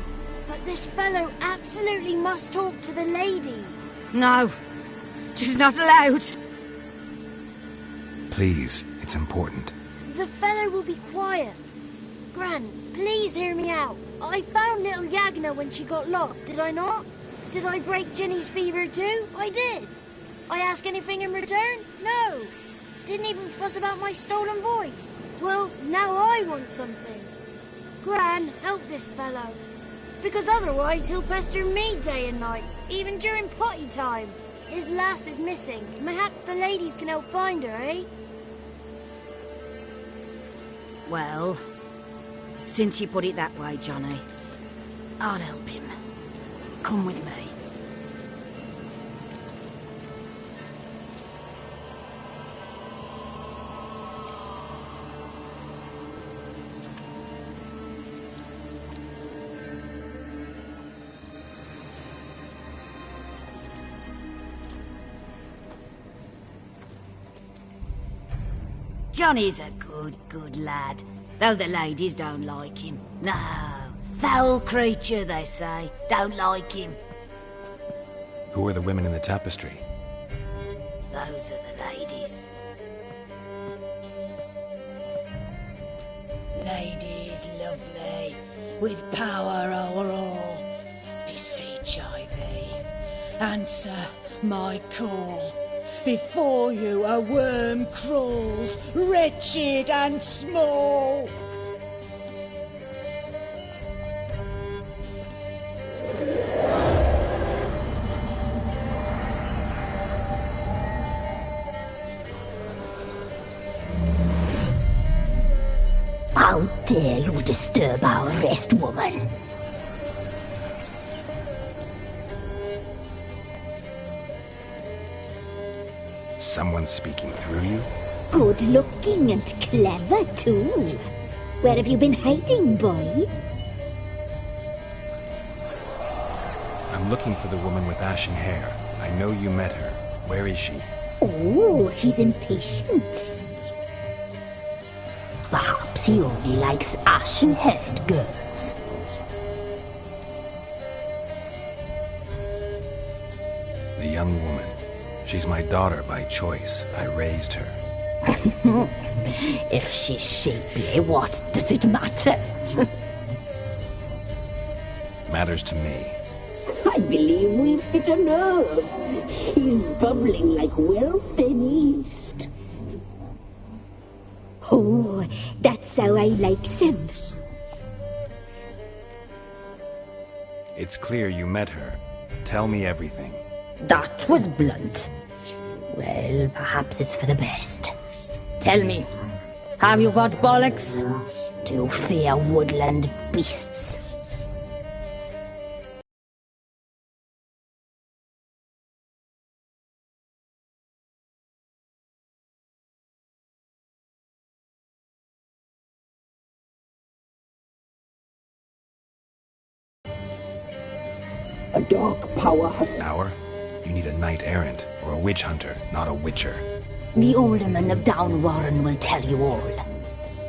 but this fellow absolutely must talk to the ladies. No, she's not allowed. Please, it's important. The fellow will be quiet. Gran, please hear me out. I found little Yagna when she got lost, did I not? Did I break Ginny's fever too? I did. I ask anything in return? No. Didn't even fuss about my stolen voice. Well, now I want something. Gran, help this fellow. Because otherwise he'll pester me day and night, even during potty time. His lass is missing. Perhaps the ladies can help find her, eh? Well, since you put it that way, Johnny, I'll help him. Come with me. Johnny's a good lad, though the ladies don't like him. No, foul creature, they say. Don't like him. Who are the women in the tapestry? Those are the ladies. Ladies lovely, with power o'er all. Beseech I thee, answer my call. Before you a worm crawls, wretched and small. How dare you disturb our rest, woman? Someone speaking through you? Good looking and clever, too. Where have you been hiding, boy? I'm looking for the woman with ashen hair. I know you met her. Where is she? Oh, he's impatient. Perhaps he only likes ashen-haired girls. The young woman. She's my daughter by choice. I raised her. If she's shapely, what does it matter? Matters to me. I believe we've hit a nerve. He's bubbling like well-fed yeast. Oh, that's how I likes him. It's clear you met her. Tell me everything. That was blunt. Well, perhaps it's for the best. Tell me, have you got bollocks? Do you fear woodland beasts? A dark power has... Power? You need a knight-errant, or a witch hunter, not a witcher. The alderman of Downwarren will tell you all.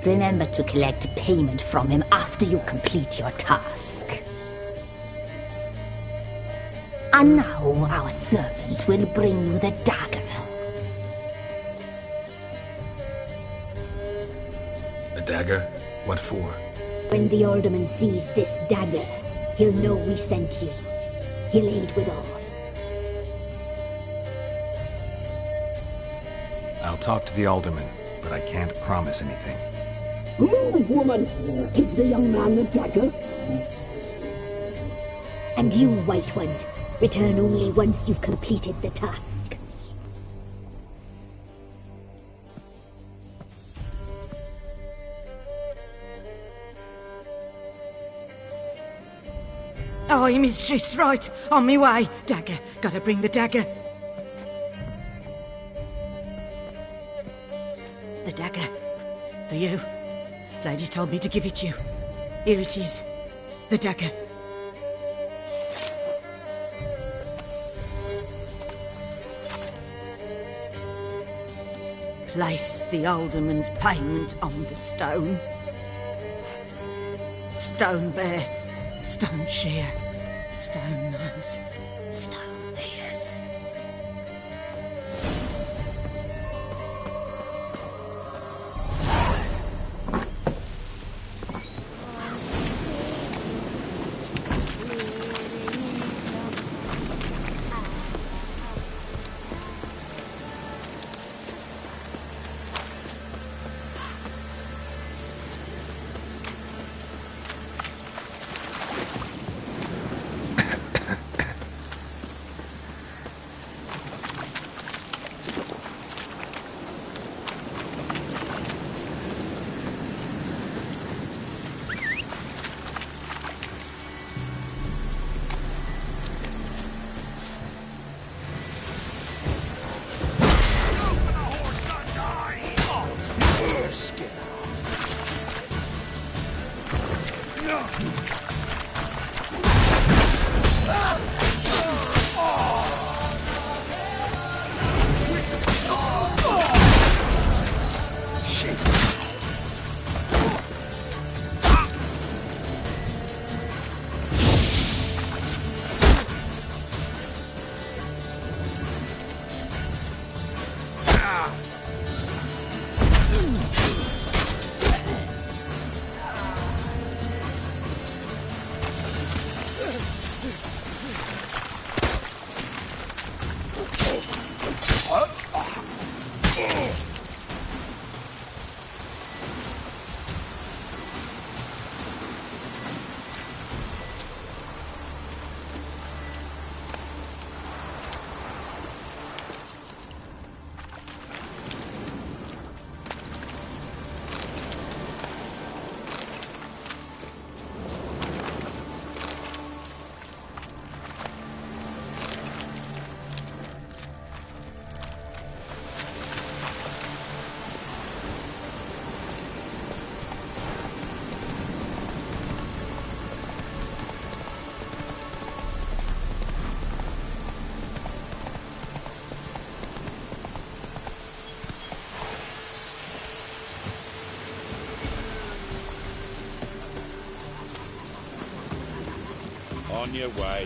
Remember to collect payment from him after you complete your task. And now our servant will bring you the dagger. A dagger? What for? When the alderman sees this dagger, he'll know we sent you. He'll aid with all. talk to the alderman, but I can't promise anything. Move, woman! Give the young man the dagger. And you, White One, return only once you've completed the task. Aye, mistress, right. On me way. Dagger. Gotta bring the dagger. The dagger. For you. Lady told me to give it you. Here it is. The dagger. Place the alderman's payment on the stone. Stone bear. Stone shear, stone nose, stone ears. On your way.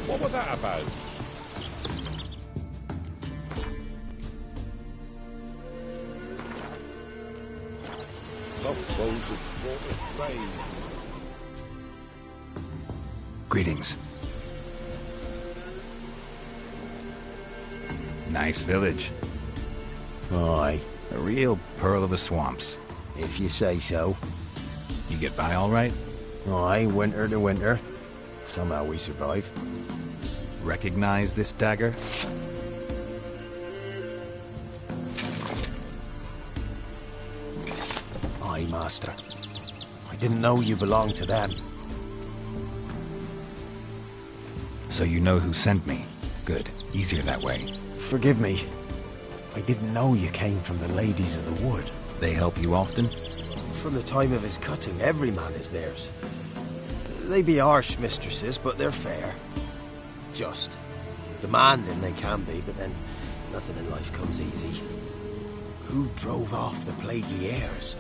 What was that about? Soft balls of water rain. Greetings. Nice village. Aye. A real pearl of the swamps. If you say so. You get by all right? Aye, winter to winter. Somehow we survive. Recognize this dagger? Aye, master. I didn't know you belonged to them. So you know who sent me. Good. Easier that way. Forgive me. I didn't know you came from the Ladies of the Wood. They help you often? From the time of his cutting, every man is theirs. They be harsh mistresses, but they're fair. Just. Demanding they can be, but then nothing in life comes easy. Who drove off the plaguey heirs?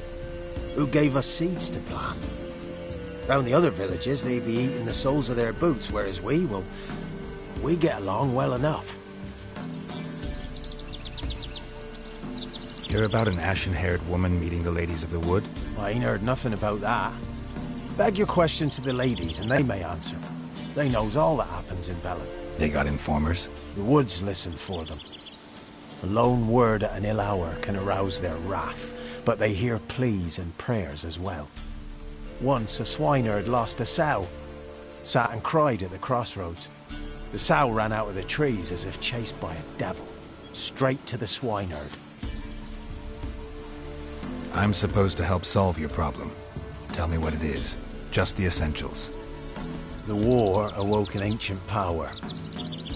Who gave us seeds to plant? Round the other villages, they be eating the soles of their boots, whereas we get along well enough. Hear about an ashen-haired woman meeting the Ladies of the Wood? I ain't heard nothing about that. Beg your question to the ladies, and they may answer. They knows all that happens in Velen. They got informers? The woods listen for them. A lone word at an ill hour can arouse their wrath, but they hear pleas and prayers as well. Once a swineherd lost a sow. Sat and cried at the crossroads. The sow ran out of the trees as if chased by a devil. Straight to the swineherd. I'm supposed to help solve your problem. Tell me what it is. Just the essentials. The war awoke an ancient power.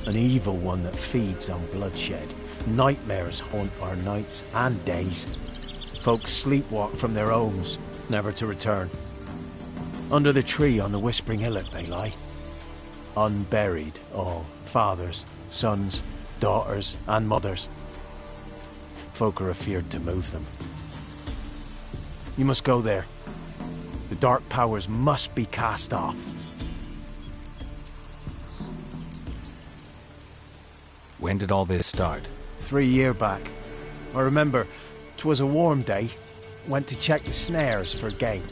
An evil one that feeds on bloodshed. Nightmares haunt our nights and days. Folks sleepwalk from their homes, never to return. Under the tree on the Whispering Hillock they lie. Unburied, all. Fathers, sons, daughters, and mothers. Folk are afeard to move them. You must go there. The dark powers must be cast off. When did all this start? 3 years back. I remember 'twas a warm day. Went to check the snares for game.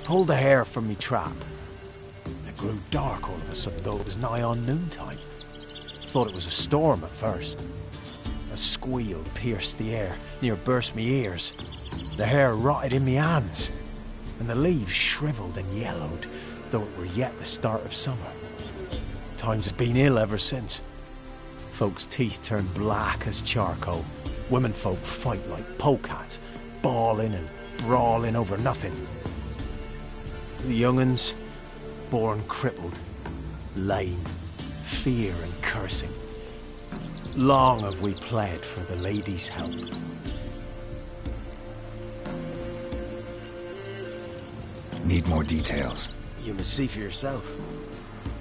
Pulled a hare from me trap. It grew dark all of a sudden, though it was nigh on noontime. Thought it was a storm at first. A squeal pierced the air, near burst me ears. The hair rotted in me hands, and the leaves shriveled and yellowed, though it were yet the start of summer. Times have been ill ever since. Folks' teeth turned black as charcoal. Womenfolk fight like polecats, bawling and brawling over nothing. The young'uns, born crippled, lame, fear and cursing. Long have we pled for the lady's help. Need more details. You must see for yourself.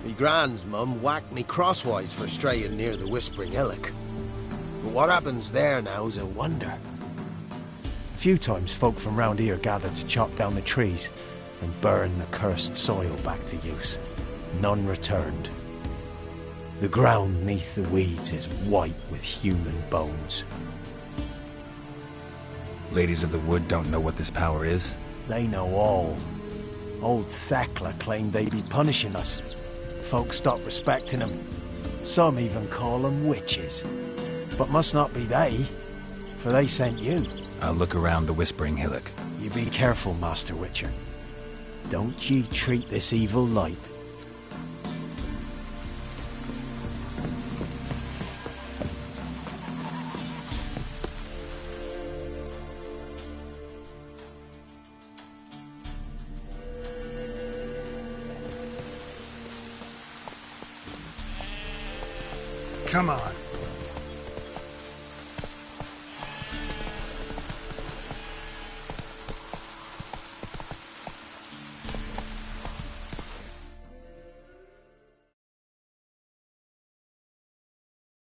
Me grand's mum whacked me crosswise for straying near the Whispering Hillock. But what happens there now's a wonder. A few times folk from round here gathered to chop down the trees and burn the cursed soil back to use. None returned. The ground neath the weeds is white with human bones. Ladies of the Wood don't know what this power is? They know all. Old Thekla claimed they'd be punishing us. Folk stopped respecting them. Some even call them witches. But must not be they, for they sent you. I'll look around the Whispering Hillock. You be careful, Master Witcher. Don't ye treat this evil light. Come on.